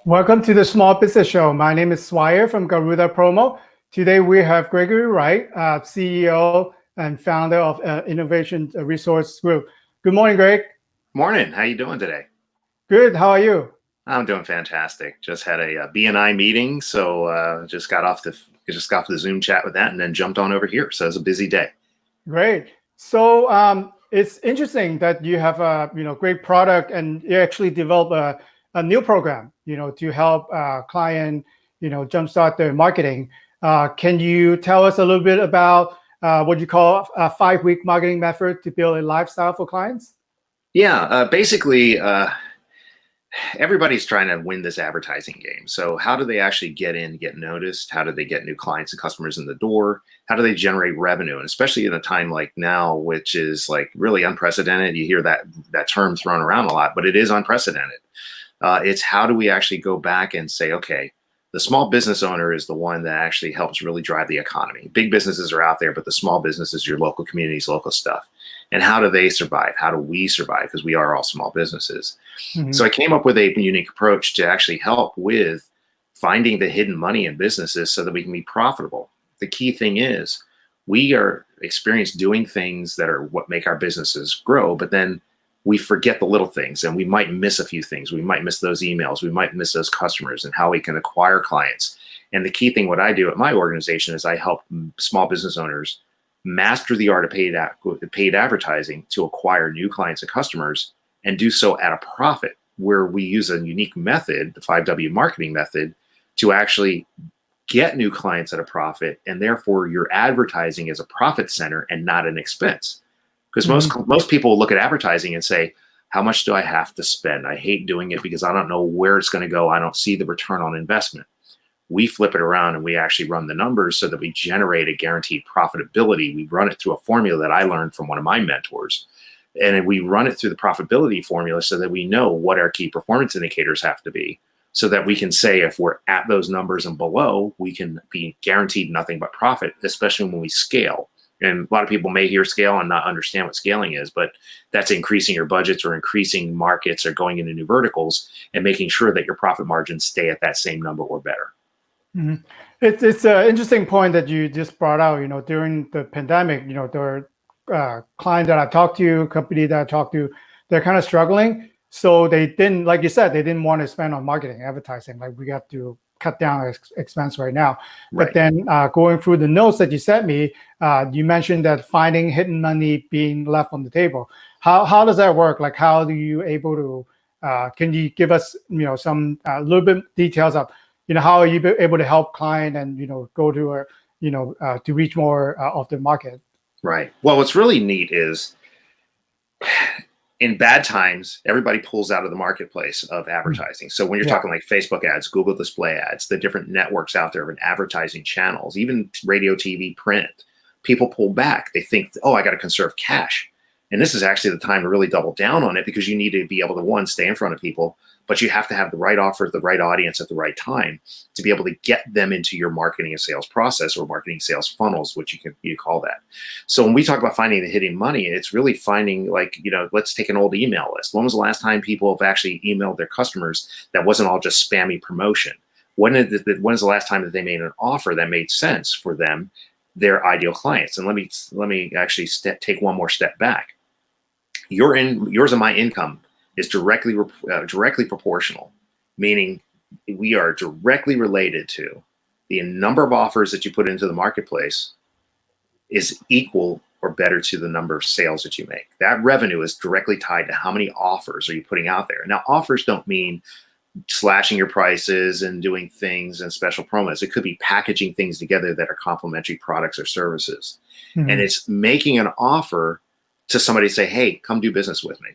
Welcome to the Small Business Show. My name is Swire from Garuda Promo. Today we have Gregory Wright, CEO and founder of Innovation Resource Group. Good morning, Greg. Morning. How you doing today? Good. How are you? I'm doing fantastic. Just had a BNI meeting, so just got off the Zoom chat with that, and then jumped on over here. So it's a busy day. Great. So it's interesting that you have a great product, and you actually develop a new program to help client jumpstart their marketing. Can you tell us a little bit about what you call a 5-week marketing method to build a lifestyle for clients? Yeah, basically, everybody's trying to win this advertising game. So how do they actually get in, get noticed? How do they get new clients and customers in the door? How do they generate revenue? And especially in a time like now, which is like really unprecedented. You hear that term thrown around a lot, but it is unprecedented. It's how do we actually go back and say, okay, the small business owner is the one that actually helps really drive the economy. Big businesses are out there, but the small businesses, your local communities, local stuff. And how do they survive? How do we survive? Because we are all small businesses. Mm-hmm. So I came up with a unique approach to actually help with finding the hidden money in businesses so that we can be profitable. The key thing is we are experienced doing things that are what make our businesses grow, but then we forget the little things, and we might miss a few things. We might miss those emails. We might miss those customers and how we can acquire clients. And the key thing, what I do at my organization is I help small business owners master the art of paid advertising to acquire new clients and customers, and do so at a profit, where we use a unique method, the 5W marketing method, to actually get new clients at a profit. And therefore your advertising is a profit center and not an expense. Because most people look at advertising and say, how much do I have to spend? I hate doing it because I don't know where it's going to go. I don't see the return on investment. We flip it around and we actually run the numbers so that we generate a guaranteed profitability. We run it through a formula that I learned from one of my mentors. And we run it through the profitability formula so that we know what our key performance indicators have to be, so that we can say if we're at those numbers and below, we can be guaranteed nothing but profit, especially when we scale. And a lot of people may hear scale and not understand what scaling is, but that's increasing your budgets or increasing markets or going into new verticals and making sure that your profit margins stay at that same number or better. Mm-hmm. It's an interesting point that you just brought out. During the pandemic, there are clients that I talked to, company that I talked to, they're kind of struggling. So they didn't, like you said, they didn't want to spend on marketing, advertising. Like, we have to cut down expense right now. Right. But then going through the notes that you sent me, you mentioned that finding hidden money being left on the table. How does that work? Like, how do you able to, can you give us, some little bit details of, how are you able to help client and, go to, to reach more of the market? Right. Well, what's really neat is in bad times, everybody pulls out of the marketplace of advertising. So when you're talking like Facebook ads, Google display ads, the different networks out there of advertising channels, even radio, TV, print, people pull back. They think, oh, I got to conserve cash. And this is actually the time to really double down on it, because you need to be able to, one, stay in front of people, but you have to have the right offer, the right audience at the right time to be able to get them into your marketing and sales process, or marketing sales funnels, which you call that. So when we talk about finding the hidden money, it's really finding, like, let's take an old email list. When was the last time people have actually emailed their customers that wasn't all just spammy promotion? When is the last time that they made an offer that made sense for them, their ideal clients? And let me actually take one more step back. Yours and my income is directly proportional, meaning we are directly related to the number of offers that you put into the marketplace is equal or better to the number of sales that you make. That revenue is directly tied to how many offers are you putting out there. Now, offers don't mean slashing your prices and doing things and special promos. It could be packaging things together that are complementary products or services. Mm-hmm. And it's making an offer to somebody, say, hey, come do business with me.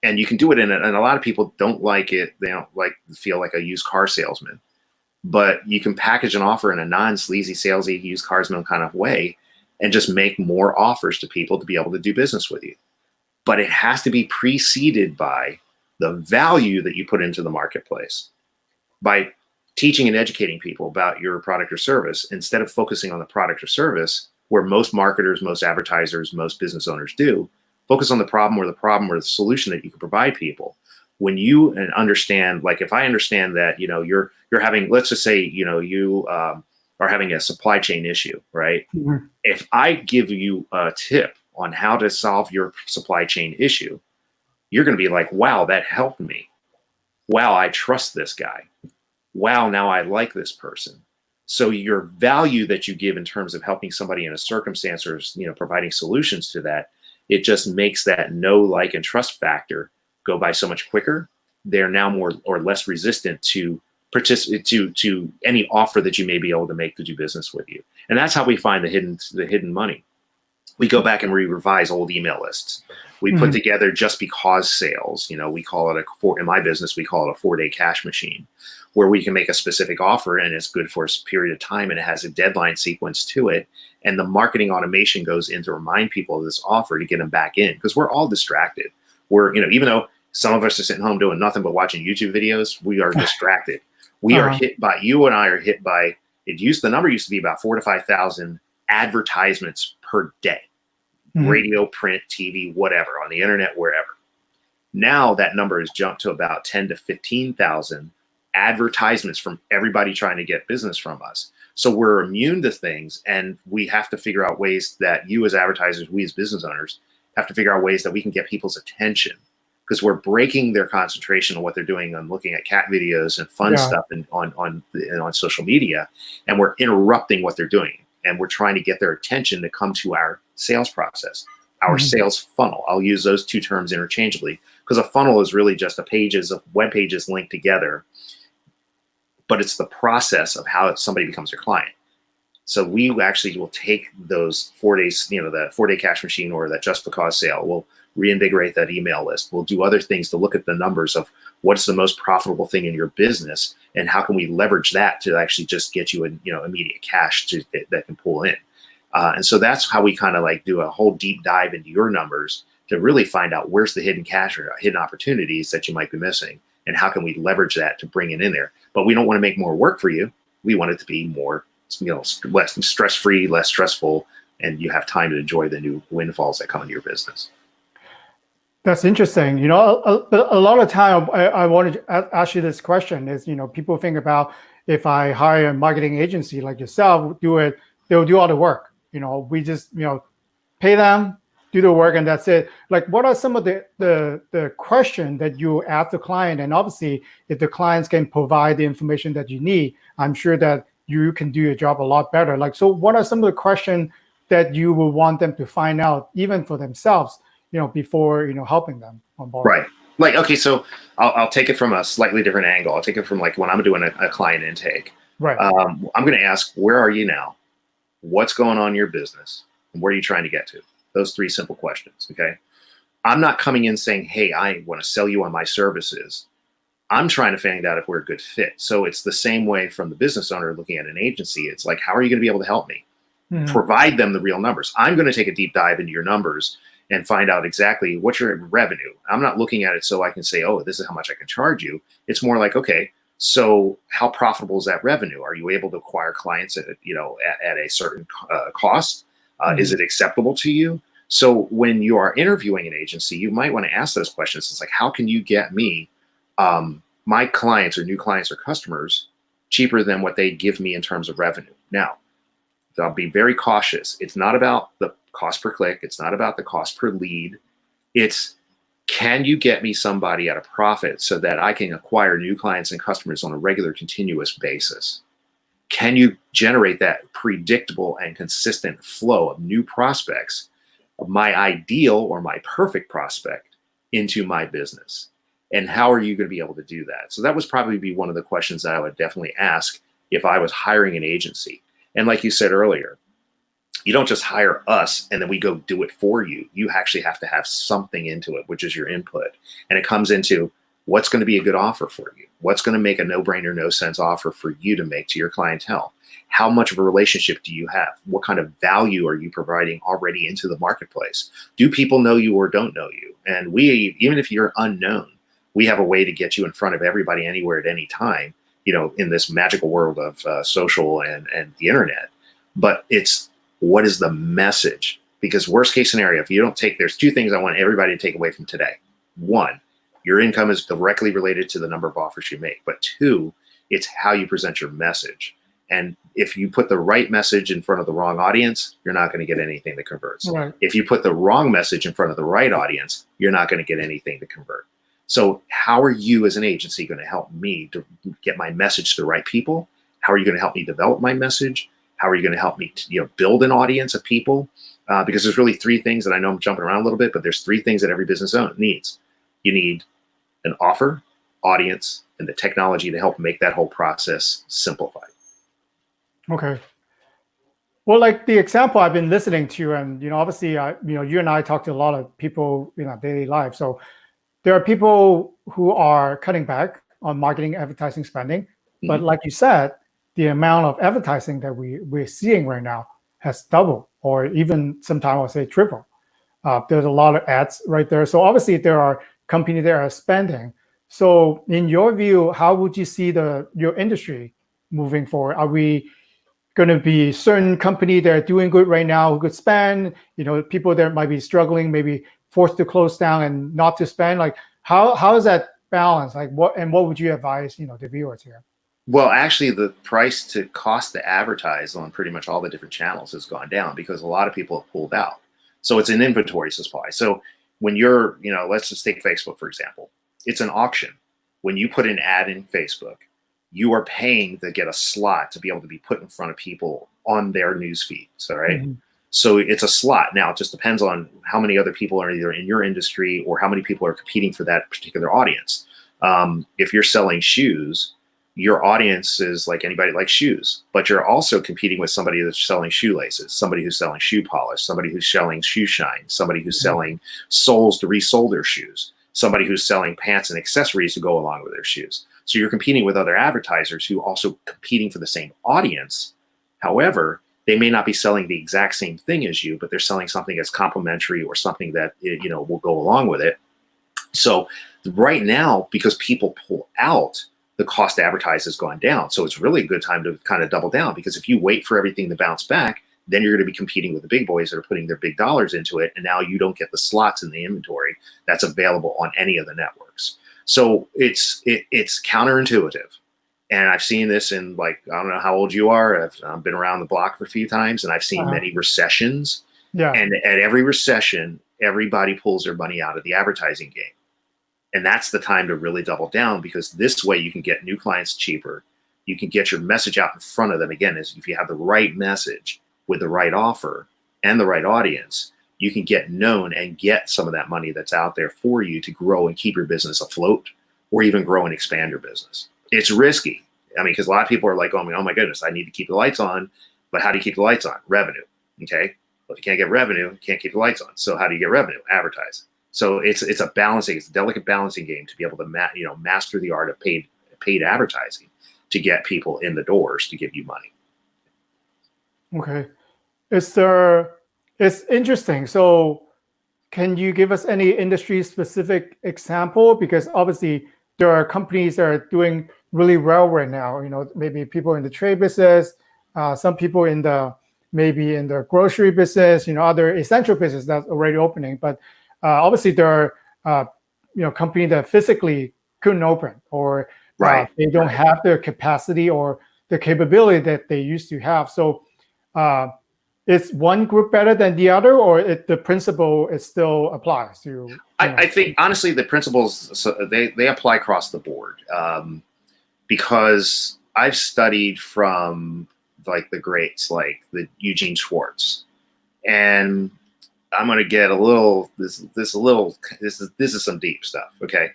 And you can do it and a lot of people don't like it. They don't feel like a used car salesman, but you can package an offer in a non-sleazy, salesy, used carsman kind of way and just make more offers to people to be able to do business with you. But it has to be preceded by the value that you put into the marketplace. By teaching and educating people about your product or service, instead of focusing on the product or service, where most marketers, most advertisers, most business owners do, focus on the problem or the solution that you can provide people. when you understand, like if I understand that, you're having, let's just say, you are having a supply chain issue, right? Mhm. If I give you a tip on how to solve your supply chain issue, you're going to be like, wow, that helped me. Wow, I trust this guy. Wow, now I like this person. So your value that you give in terms of helping somebody in a circumstance, or providing solutions to that, it just makes that know, like, and trust factor go by so much quicker. They're now more or less resistant to participate to any offer that you may be able to make to do business with you. And that's how we find the hidden money. We go back and we revise old email lists. We put Mhm. together just because sales. We call it in my business, we call it a 4-day cash machine, where we can make a specific offer and it's good for a period of time and it has a deadline sequence to it. And the marketing automation goes in to remind people of this offer to get them back in, because we're all distracted. Even though some of us are sitting home doing nothing but watching YouTube videos, we are distracted. Uh-huh. You and I are hit by, the number used to be about 4,000 to 5,000 advertisements per day, Mhm. radio, print, TV, whatever, on the internet, wherever. Now that number has jumped to about 10 to 15,000 advertisements from everybody trying to get business from us. So we're immune to things, and we have to figure out ways that you as advertisers, we as business owners, have to figure out ways that we can get people's attention, because we're breaking their concentration on what they're doing on looking at cat videos and fun Yeah. stuff and on social media, and we're interrupting what they're doing, and we're trying to get their attention to come to our sales process, our Mhm. sales funnel. I'll use those two terms interchangeably, because a funnel is really just pages of web pages linked together, but it's the process of how somebody becomes your client. So we actually will take those 4 days, the 4-day cash machine or that just because sale. We'll reinvigorate that email list. We'll do other things to look at the numbers of what's the most profitable thing in your business and how can we leverage that to actually just get you immediate cash that can pull in. And so that's how we kind of like do a whole deep dive into your numbers to really find out where's the hidden cash or hidden opportunities that you might be missing, and how can we leverage that to bring it in there. But we don't want to make more work for you. We want it to be more, less stress-free, less stressful, and you have time to enjoy the new windfalls that come into your business. That's interesting. A lot of time I wanted to ask you this question is, people think about, if I hire a marketing agency like yourself, they'll do all the work. We just, pay them, do the work, and that's it. Like, what are some of the question that you ask the client? And obviously, if the clients can provide the information that you need, I'm sure that you can do your job a lot better. Like, so what are some of the questions that you will want them to find out, even for themselves, before, helping them on board? Right. Like, okay, so I'll take it from a slightly different angle. I'll take it from like when I'm doing a client intake. Right. I'm going to ask, where are you now? What's going on in your business? And where are you trying to get to? Those 3 simple questions. Okay. I'm not coming in saying, hey, I want to sell you on my services. I'm trying to find out if we're a good fit. So it's the same way from the business owner looking at an agency. It's like, how are you going to be able to help me? Mhm. Provide them the real numbers. I'm going to take a deep dive into your numbers and find out exactly what's your revenue. I'm not looking at it so I can say, oh, this is how much I can charge you. It's more like, okay, so how profitable is that revenue? Are you able to acquire clients at a certain cost? Is it acceptable to you? So when you are interviewing an agency, you might want to ask those questions. It's like, how can you get me my clients or new clients or customers cheaper than what they give me in terms of revenue? Now, I'll be very cautious. It's not about the cost per click. It's not about the cost per lead. It's, can you get me somebody at a profit so that I can acquire new clients and customers on a regular, continuous basis? Can you generate that predictable and consistent flow of new prospects, of my ideal or my perfect prospect, into my business? And how are you going to be able to do that? So that would probably be one of the questions that I would definitely ask if I was hiring an agency. And like you said earlier, you don't just hire us and then we go do it for you. You actually have to have something into it, which is your input. And it comes into, what's going to be a good offer for you? What's going to make a no-brainer, no-sense offer for you to make to your clientele? How much of a relationship do you have? What kind of value are you providing already into the marketplace? Do people know you or don't know you? And we, even if you're unknown, we have a way to get you in front of everybody, anywhere, at any time, in this magical world of social and the internet. But it's, what is the message? Because worst case scenario, if you don't take, there's 2 things I want everybody to take away from today. 1, Your income is directly related to the number of offers you make. But two, it's how you present your message. And if you put the right message in front of the wrong audience, you're not going to get anything that converts. Right. If you put the wrong message in front of the right audience, you're not going to get anything to convert. So how are you as an agency going to help me to get my message to the right people? How are you going to help me develop my message? How are you going to help me to, build an audience of people? Because there's really three things, and I know I'm jumping around a little bit, but there's three things that every business owner needs. You need an offer, audience, and the technology to help make that whole process simplified. Okay. Well, like the example I've been listening to, and obviously, you and I talk to a lot of people in our daily life. So there are people who are cutting back on marketing, advertising spending, but like you said, the amount of advertising that we're seeing right now has doubled, or even sometimes I'll say triple. There's a lot of ads right there. So obviously, there are companies that are spending. So in your view, how would you see your industry moving forward? Are we going to be certain company that are doing good right now who could spend, people that might be struggling, maybe forced to close down and not to spend? Like how is that balance? Like what would you advise, the viewers here? Well, actually, the price to cost to advertise on pretty much all the different channels has gone down because a lot of people have pulled out. So it's an inventory supply. So when you're, let's just take Facebook, for example. It's an auction. When you put an ad in Facebook, you are paying to get a slot to be able to be put in front of people on their news feeds, all right? So it's a slot. Now, it just depends on how many other people are either in your industry or how many people are competing for that particular audience. If you're selling shoes, your audience is like anybody likes shoes, but you're also competing with somebody that's selling shoelaces, somebody who's selling shoe polish, somebody who's selling shoe shine, somebody who's selling soles to resole their shoes, somebody who's selling pants and accessories to go along with their shoes. So you're competing with other advertisers who are also competing for the same audience. However, they may not be selling the exact same thing as you, but they're selling something that's complementary or something that will go along with it. So right now, because people pull out, the cost to advertise has gone down. So it's really a good time to kind of double down, because if you wait for everything to bounce back, then you're going to be competing with the big boys that are putting their big dollars into it. And now you don't get the slots in the inventory that's available on any of the networks. So it's counterintuitive. And I've seen this in, like, I don't know how old you are. I've been around the block for a few times, and I've seen many recessions. Yeah. And at every recession, everybody pulls their money out of the advertising game. And that's the time to really double down, because this way you can get new clients cheaper. You can get your message out in front of them. Again, if you have the right message with the right offer and the right audience, you can get known and get some of that money that's out there for you to grow and keep your business afloat, or even grow and expand your business. It's risky. I mean, because a lot of people are like, oh my goodness, I need to keep the lights on. But how do you keep the lights on? Revenue. Okay. Well, if you can't get revenue, you can't keep the lights on. So how do you get revenue? Advertising. So it's a delicate balancing game to be able to master the art of paid advertising to get people in the doors to give you money. Okay. It's interesting. So can you give us any industry specific example? Because obviously there are companies that are doing really well right now. Maybe people in the trade business, some people maybe in the grocery business, other essential business that's already opening. But obviously there are companies that physically couldn't open, or they don't have the capacity or the capability that they used to have. So is one group better than the other, or the principle still applies to? I think honestly the principles, they apply across the board, because I've studied from like the greats, like the Eugene Schwartz, and I'm going to get a little, this is some deep stuff. Okay.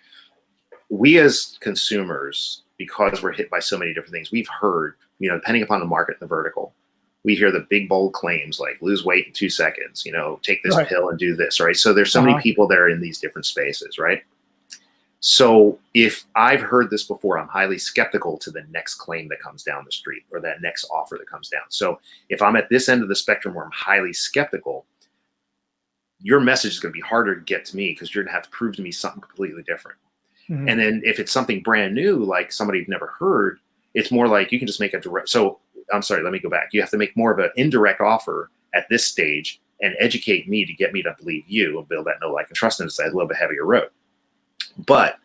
We as consumers, because we're hit by so many different things, we've heard, depending upon the market and the vertical, we hear the big bold claims like lose weight in 2 seconds, take this pill and do this. Right. So there's so many people that are in these different spaces. Right. So if I've heard this before, I'm highly skeptical to the next claim that comes down the street, or that next offer that comes down. So if I'm at this end of the spectrum where I'm highly skeptical, your message is going to be harder to get to me, because you're going to have to prove to me something completely different. And then if it's something brand new, like somebody you've never heard, it's more like you can just make a direct. So I'm sorry, let me go back. You have to make more of an indirect offer at this stage and educate me to get me to believe you, and build that know, like, and trust, and it's a little bit heavier road. But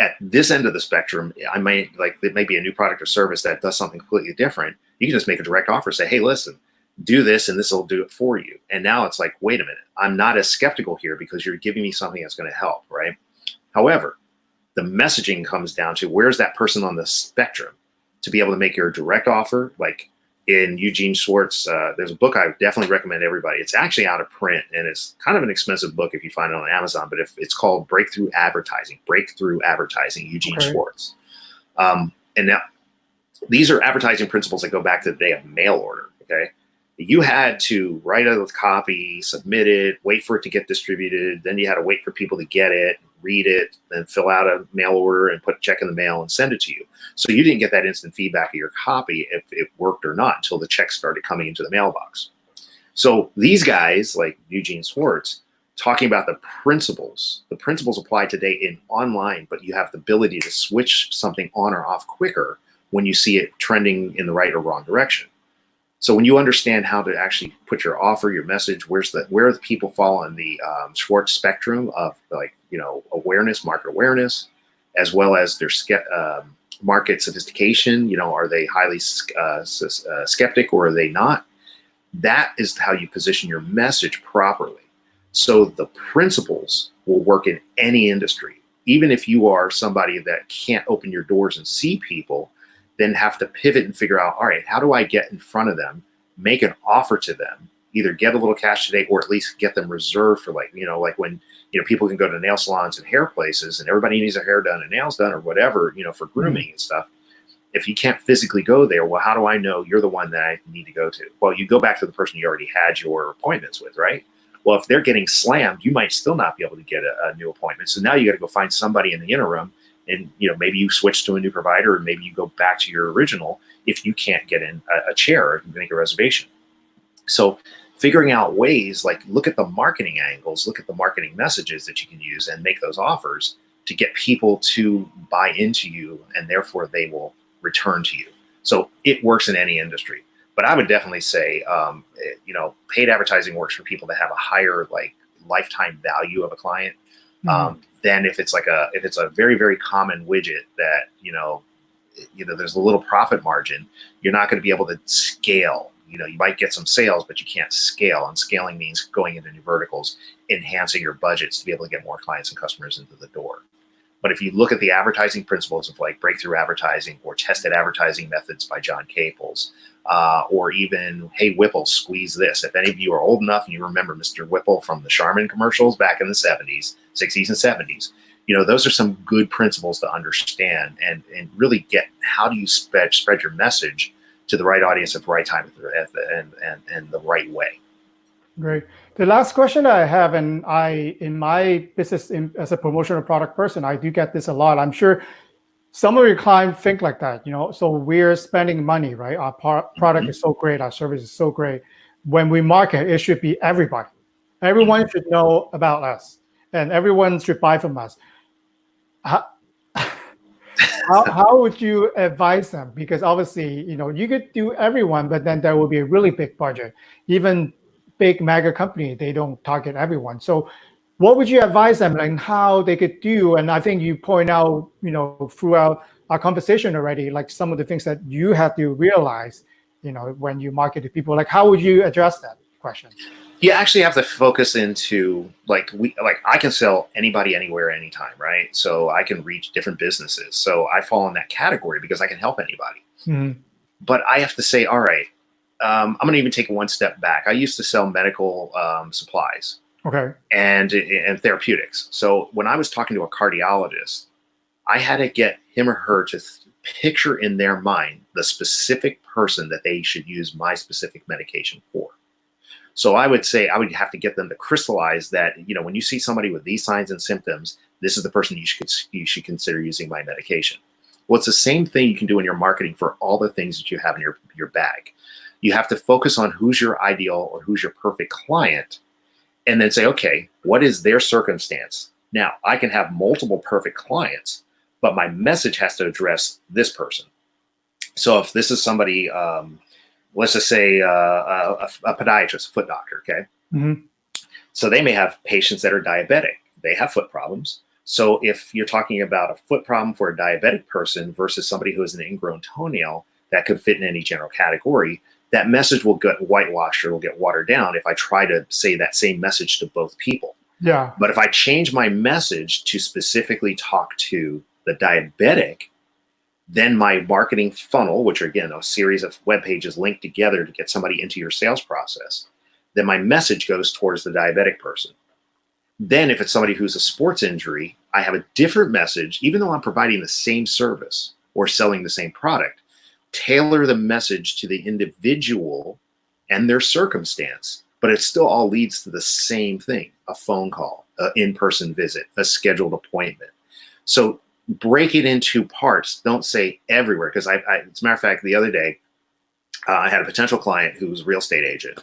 at this end of the spectrum, I might like it may be a new product or service that does something completely different. You can just make a direct offer, say, hey, listen, do this and this will do it for you. And now it's like, wait a minute, I'm not as skeptical here because you're giving me something that's going to help, right? However, the messaging comes down to where's that person on the spectrum to be able to make your direct offer. Like in Eugene Schwartz, there's a book I definitely recommend everybody. It's actually out of print and it's kind of an expensive book if you find it on Amazon, but if it's called Breakthrough Advertising, Eugene Schwartz. And now these are advertising principles that go back to the day of mail order, okay? You had to write a copy, submit it, wait for it to get distributed. Then you had to wait for people to get it, read it, then fill out a mail order and put a check in the mail and send it to you. So you didn't get that instant feedback of your copy if it worked or not until the checks started coming into the mailbox. So these guys like Eugene Schwartz talking about the principles apply today in online, but you have the ability to switch something on or off quicker when you see it trending in the right or wrong direction. So when you understand how to actually put your offer, your message, where the people fall on the Schwartz spectrum of like, awareness, market awareness, as well as their market sophistication, are they highly skeptic or are they not? That is how you position your message properly. So the principles will work in any industry. Even if you are somebody that can't open your doors and see people, then have to pivot and figure out, all right, how do I get in front of them, make an offer to them, either get a little cash today or at least get them reserved for like when, people can go to nail salons and hair places and everybody needs their hair done and nails done or whatever, for grooming and stuff. If you can't physically go there, well, how do I know you're the one that I need to go to? Well, you go back to the person you already had your appointments with, right? Well, if they're getting slammed, you might still not be able to get a new appointment. So now you got to go find somebody in the interim. And maybe you switch to a new provider, or maybe you go back to your original if you can't get in a chair or make a reservation. So figuring out ways, like look at the marketing angles, look at the marketing messages that you can use and make those offers to get people to buy into you, and therefore they will return to you. So it works in any industry. But I would definitely say, paid advertising works for people that have a higher like lifetime value of a client. Then if it's a very, very common widget that, there's a little profit margin, you're not going to be able to scale. You might get some sales, but you can't scale. And scaling means going into new verticals, enhancing your budgets to be able to get more clients and customers into the door. But if you look at the advertising principles of like breakthrough advertising or tested advertising methods by John Caples, or even, hey, Whipple, squeeze this. If any of you are old enough and you remember Mr. Whipple from the Charmin commercials back in the 60s and 70s, those are some good principles to understand and really get how do you spread your message to the right audience at the right time and the right way. Great. The last question I have, and in my business as a promotional product person, I do get this a lot. I'm sure some of your clients think like that, so we're spending money, right? Our product is so great. Our service is so great. When we market, it should be everybody. Everyone should know about us and everyone should buy from us. How would you advise them? Because obviously, you could do everyone, but then there will be a really big budget. Even big mega company, they don't target everyone. So what would you advise them and how they could do? And I think you point out, throughout our conversation already, like some of the things that you have to realize, when you market to people, like how would you address that question? You actually have to focus into I can sell anybody, anywhere, anytime, right? So I can reach different businesses. So I fall in that category because I can help anybody. Mm-hmm. But I have to say, all right, I'm going to even take one step back. I used to sell medical supplies, okay, and therapeutics. So when I was talking to a cardiologist, I had to get him or her to picture in their mind the specific person that they should use my specific medication for. So I would say I would have to get them to crystallize that, when you see somebody with these signs and symptoms, this is the person you should consider using my medication. Well, it's the same thing you can do in your marketing for all the things that you have in your bag. You have to focus on who's your ideal or who's your perfect client, and then say, okay, what is their circumstance? Now, I can have multiple perfect clients, but my message has to address this person. So if this is somebody, let's just say a podiatrist, a foot doctor, okay? Mm-hmm. So they may have patients that are diabetic. They have foot problems. So if you're talking about a foot problem for a diabetic person versus somebody who has an ingrown toenail that could fit in any general category, that message will get whitewashed or will get watered down if I try to say that same message to both people. Yeah. But if I change my message to specifically talk to the diabetic, then my marketing funnel, which are again a series of web pages linked together to get somebody into your sales process, then my message goes towards the diabetic person. Then if it's somebody who's a sports injury, I have a different message, even though I'm providing the same service or selling the same product. Tailor the message to the individual and their circumstance, but it still all leads to the same thing: a phone call, an in-person visit, a scheduled appointment. So break it into parts. Don't say everywhere, because as a matter of fact, the other day, I had a potential client who was a real estate agent,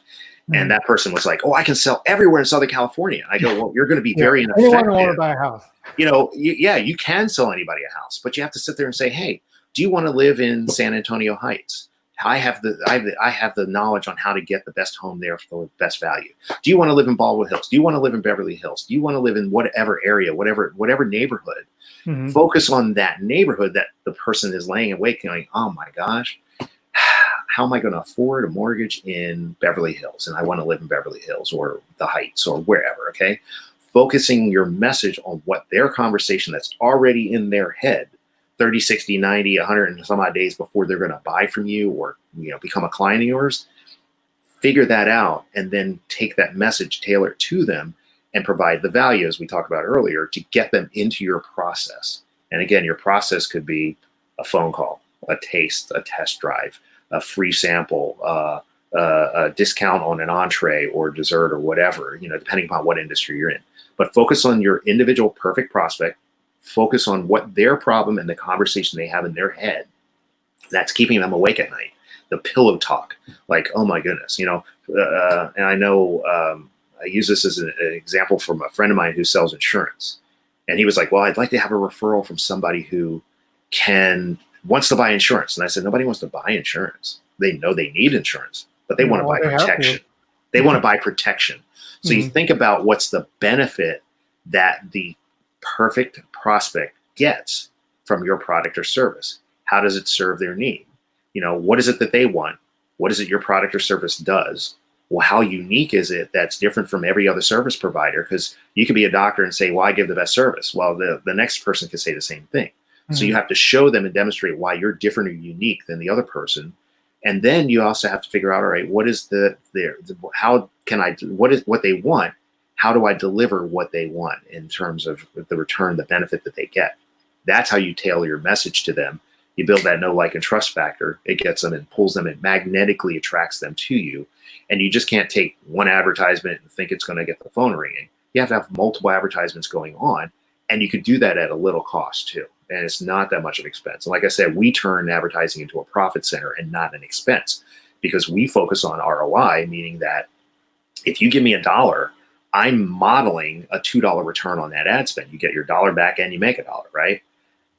and that person was like, "Oh, I can sell everywhere in Southern California." I go, "Well, you're going to be very ineffective." Anyone want to buy a house? You can sell anybody a house, but you have to sit there and say, "Hey, do you want to live in San Antonio Heights? I have the knowledge on how to get the best home there for the best value. Do you want to live in Baldwin Hills? Do you want to live in Beverly Hills? Do you want to live in whatever area, whatever neighborhood?" Mm-hmm. Focus on that neighborhood that the person is laying awake going, "Oh my gosh, how am I going to afford a mortgage in Beverly Hills? And I want to live in Beverly Hills or the Heights or wherever." Okay. Focusing your message on what their conversation that's already in their head, 30, 60, 90, 100 and some odd days before they're going to buy from you or become a client of yours. Figure that out and then take that message, tailor it to them, and provide the value, as we talked about earlier, to get them into your process. And again, your process could be a phone call, a taste, a test drive, a free sample, a discount on an entree or dessert or whatever, depending upon what industry you're in. But focus on your individual perfect prospect. Focus on what their problem and the conversation they have in their head that's keeping them awake at night. The pillow talk, like, "Oh my goodness," and I know I use this as an example from a friend of mine who sells insurance. And he was like, "Well, I'd like to have a referral from somebody who wants to buy insurance." And I said, "Nobody wants to buy insurance. They know they need insurance, but they want to buy protection. They want to buy protection." So you think about what's the benefit that the perfect prospect gets from your product or service. How does it serve their need? What is it that they want? What is it your product or service does? Well, how unique is it that's different from every other service provider? Because you could be a doctor and say, "Well, I give the best service." Well, the next person could say the same thing. So you have to show them and demonstrate why you're different or unique than the other person. And then you also have to figure out, all right, what is what they want? How do I deliver what they want in terms of the return, the benefit that they get? That's how you tailor your message to them. You build that know, like, and trust factor. It gets them and pulls them and magnetically attracts them to you. And you just can't take one advertisement and think it's going to get the phone ringing. You have to have multiple advertisements going on. And you could do that at a little cost too. And it's not that much of an expense. And like I said, we turn advertising into a profit center and not an expense, because we focus on ROI, meaning that if you give me $1, I'm modeling a $2 return on that ad spend. You get your $1 back and you make $1, right?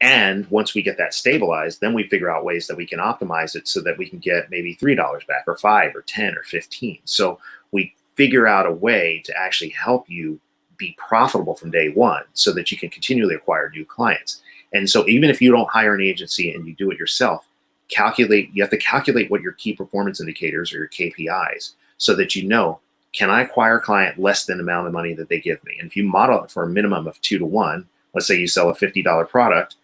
And once we get that stabilized, then we figure out ways that we can optimize it so that we can get maybe $3 back or 5 or 10 or 15. So we figure out a way to actually help you be profitable from day one so that you can continually acquire new clients. And so even if you don't hire an agency and you do it yourself, you have to calculate what your key performance indicators or your KPIs so that can I acquire a client less than the amount of money that they give me? And if you model it for a minimum of 2 to 1, let's say you sell a $50 product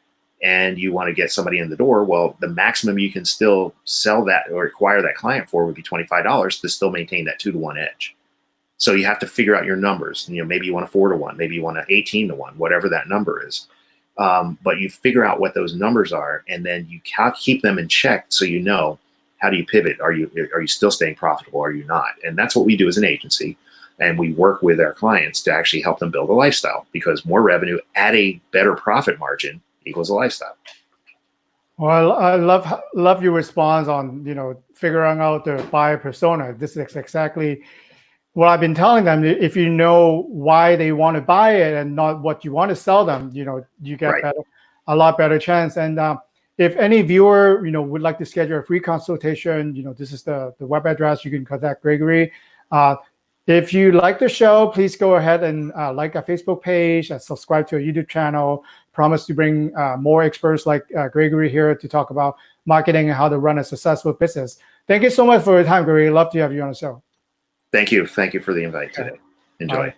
and you want to get somebody in the door, well, the maximum you can still sell that or acquire that client for would be $25 to still maintain that 2 to 1 edge. So you have to figure out your numbers. Maybe you want a 4 to 1, maybe you want an 18 to 1, whatever that number is. But you figure out what those numbers are, and then you keep them in check so how do you pivot? Are you still staying profitable? Are you not? And that's what we do as an agency. And we work with our clients to actually help them build a lifestyle, because more revenue at a better profit margin equals a lifestyle. Well, I love your response on figuring out the buyer persona. This is exactly what I've been telling them. If you know why they want to buy it and not what you want to sell them, you get a lot better chance. And if any viewer would like to schedule a free consultation, this is the web address. You can contact Gregory. If you like the show, please go ahead and like our Facebook page and subscribe to our YouTube channel. Promise to bring more experts like Gregory here to talk about marketing and how to run a successful business. Thank you so much for your time, Gregory. Love to have you on the show. Thank you. Thank you for the invite today. Enjoy. All right.